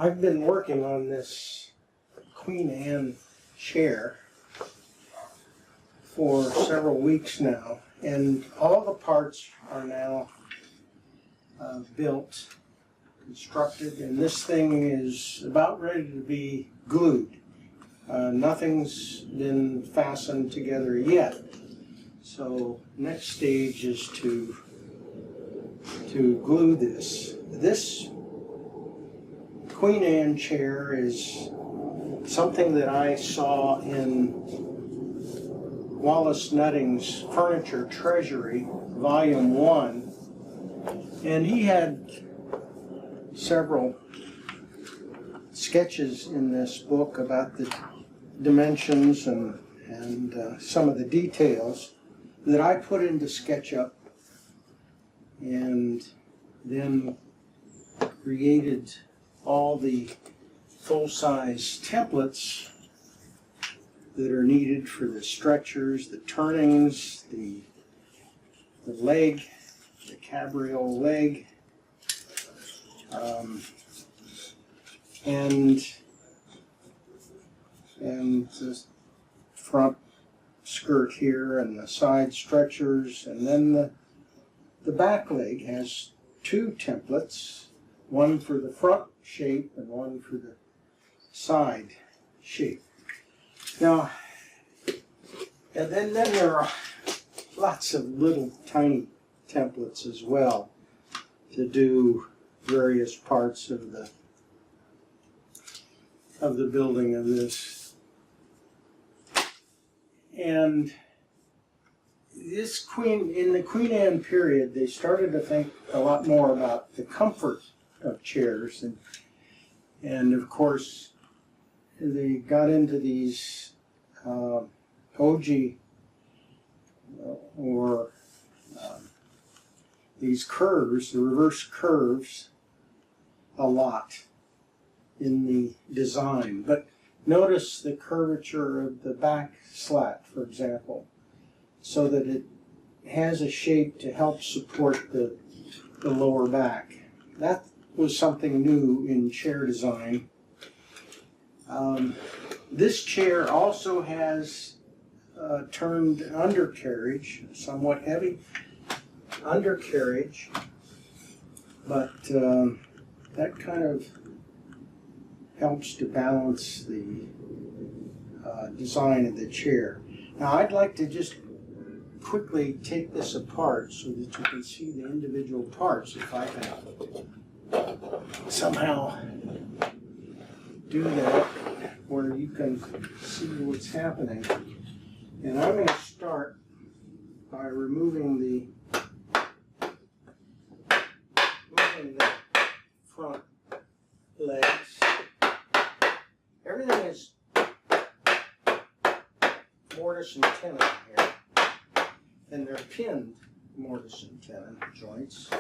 I've been working on this Queen Anne chair for several weeks now, and all the parts are now built, constructed, and this thing is about ready to be glued. Nothing's been fastened together yet. So next stage is to glue this. This Queen Anne chair is something that I saw in Wallace Nutting's Furniture Treasury, Volume 1, and he had several sketches in this book about the dimensions and some of the details that I put into SketchUp and then created all the full-size templates that are needed for the stretchers, the turnings, the leg, the cabriole leg, and the front skirt here and the side stretchers, and then the back leg has two templates, one for the front shape and one for the side shape. Now, and then there are lots of little tiny templates as well to do various parts of the building of this. And this in the Queen Anne period, they started to think a lot more about the comfort of chairs, and of course they got into these ogee or these curves, the reverse curves, a lot in the design. But notice the curvature of the back slat, for example, so that it has a shape to help support the lower back. That was something new in chair design. This chair also has turned undercarriage, somewhat heavy undercarriage, but that kind of helps to balance the design of the chair. Now I'd like to just quickly take this apart so that you can see the individual parts, if I can somehow do that where you can see what's happening. And I'm going to start by removing the front legs. Everything is mortise and tenon here, and they're pinned mortise and tenon joints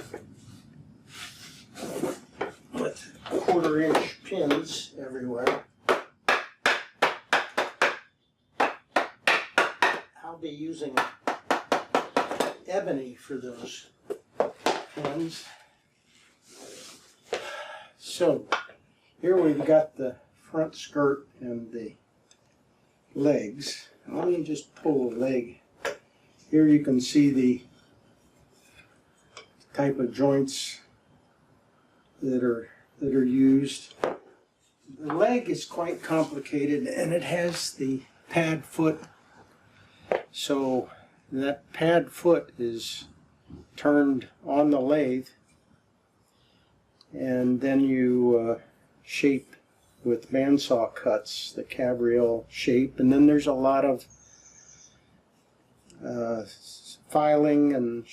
with 1/4-inch pins everywhere. I'll be using ebony for those pins. So here we've got the front skirt and the legs. Let me just pull a leg. Here you can see the type of joints that are used. The leg is quite complicated, and it has the pad foot. So that pad foot is turned on the lathe, and then you shape with bandsaw cuts the cabriole shape, and then there's a lot of filing and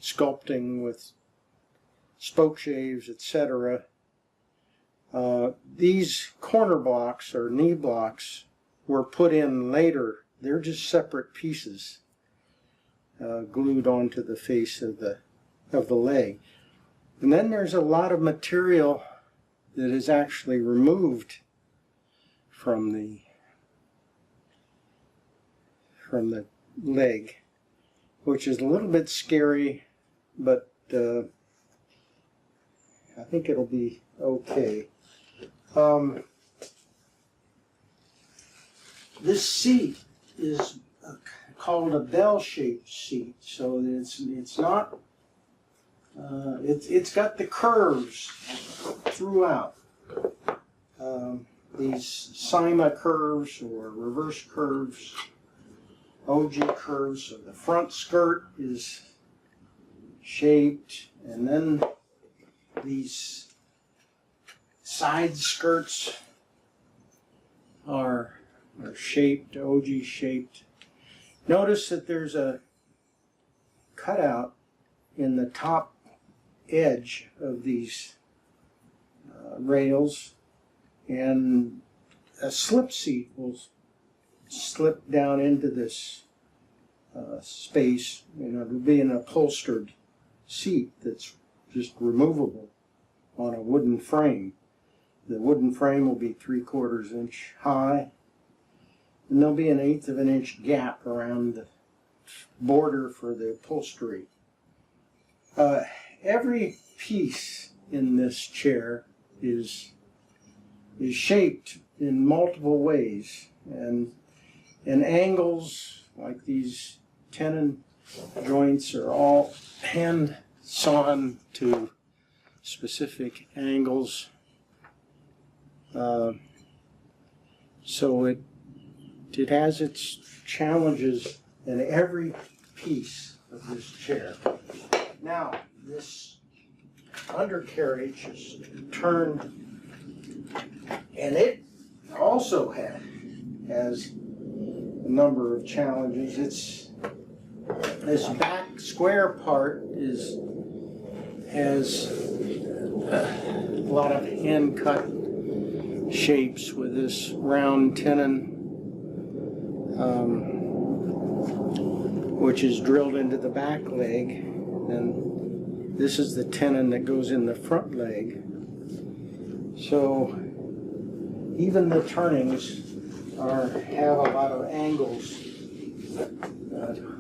sculpting with spoke shaves, etc. These corner blocks or knee blocks were put in later. They're just separate pieces glued onto the face of the leg. And then there's a lot of material that is actually removed from the leg, which is a little bit scary, but I think it'll be okay. This seat is called a bell-shaped seat, so it's not. It's got the curves throughout. These Sima curves or reverse curves, OG curves. So the front skirt is shaped, and then these side skirts are shaped, OG shaped. Notice that there's a cutout in the top edge of these rails, and a slip seat will slip down into this space. You know, it'll be an upholstered seat that's just removable on a wooden frame. The wooden frame will be 3/4 inch high, and there'll be an 1/8 of an inch gap around the border for the upholstery. Every piece in this chair is shaped in multiple ways, and angles like these tenon joints are all hand sawn to specific angles. So it has its challenges in every piece of this chair. Now, this undercarriage is turned, and it also has a number of challenges. This back square part has a lot of hand cut shapes with this round tenon, which is drilled into the back leg, and this is the tenon that goes in the front leg. So even the turnings have a lot of angles.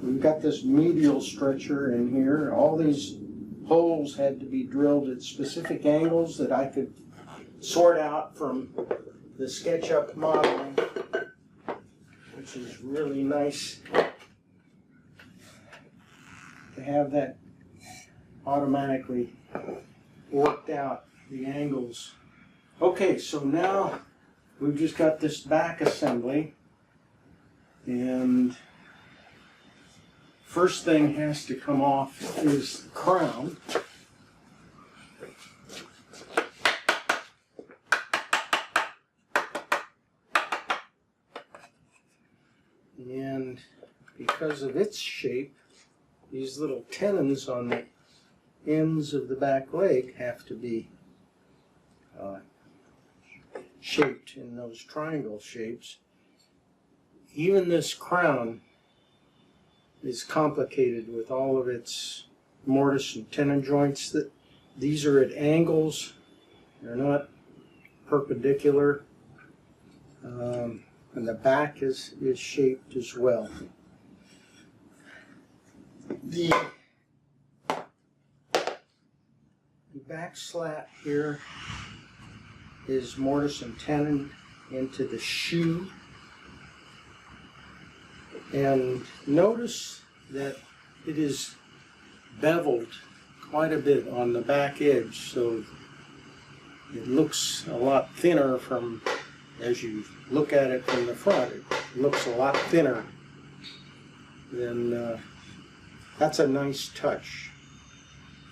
We've got this medial stretcher in here. All these holes had to be drilled at specific angles that I could sort out from the SketchUp modeling, which is really nice to have that automatically worked out, the angles. Okay, so now we've just got this back assembly, and first thing has to come off is the crown. And because of its shape, these little tenons on the ends of the back leg have to be shaped in those triangle shapes. Even this crown is complicated with all of its mortise and tenon joints. These are at angles, they're not perpendicular, and the back is shaped as well. The back slat here is mortise and tenon into the shoe, and notice that it is beveled quite a bit on the back edge, so it looks a lot thinner from, as you look at it from the front, it looks a lot thinner than, that's a nice touch.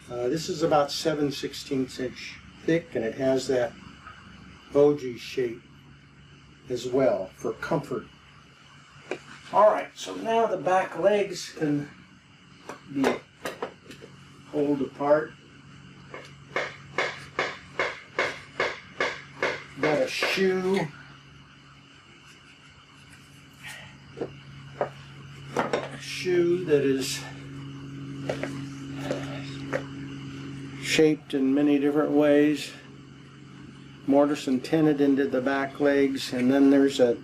This is about 7/16 inch thick, and it has that OG shape as well for comfort. Alright, so now the back legs can be pulled apart. Got a shoe. A shoe that is shaped in many different ways. Mortise and tenon into the back legs, and then there's a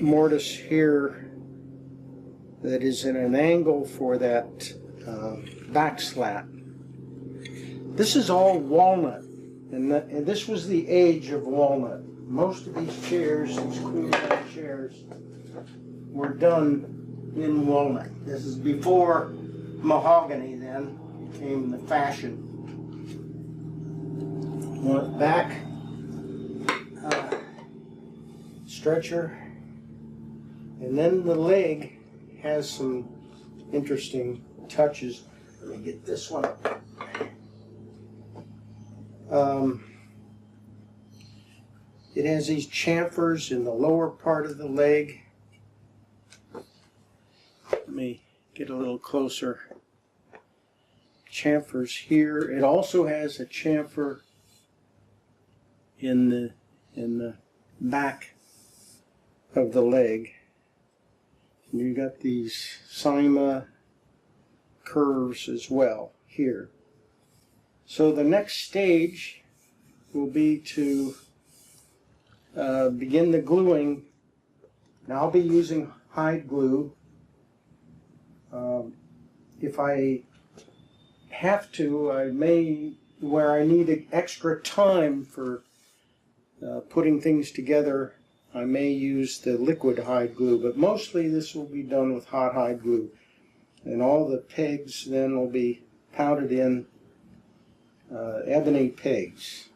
mortise here that is in an angle for that back slat. This is all walnut, and this was the age of walnut. Most of these chairs, these queen-bed chairs, were done in walnut. This is before mahogany then became the fashion. Want back stretcher, and then the leg has some interesting touches. Let me get this one. It has these chamfers in the lower part of the leg. Let me get a little closer. Chamfers here. It also has a chamfer in the back of the leg. And you got these cyma curves as well here. So the next stage will be to begin the gluing. Now I'll be using hide glue. If I have to, I may, where I need extra time for putting things together, I may use the liquid hide glue, but mostly this will be done with hot hide glue. And all the pegs then will be pounded in ebony pegs.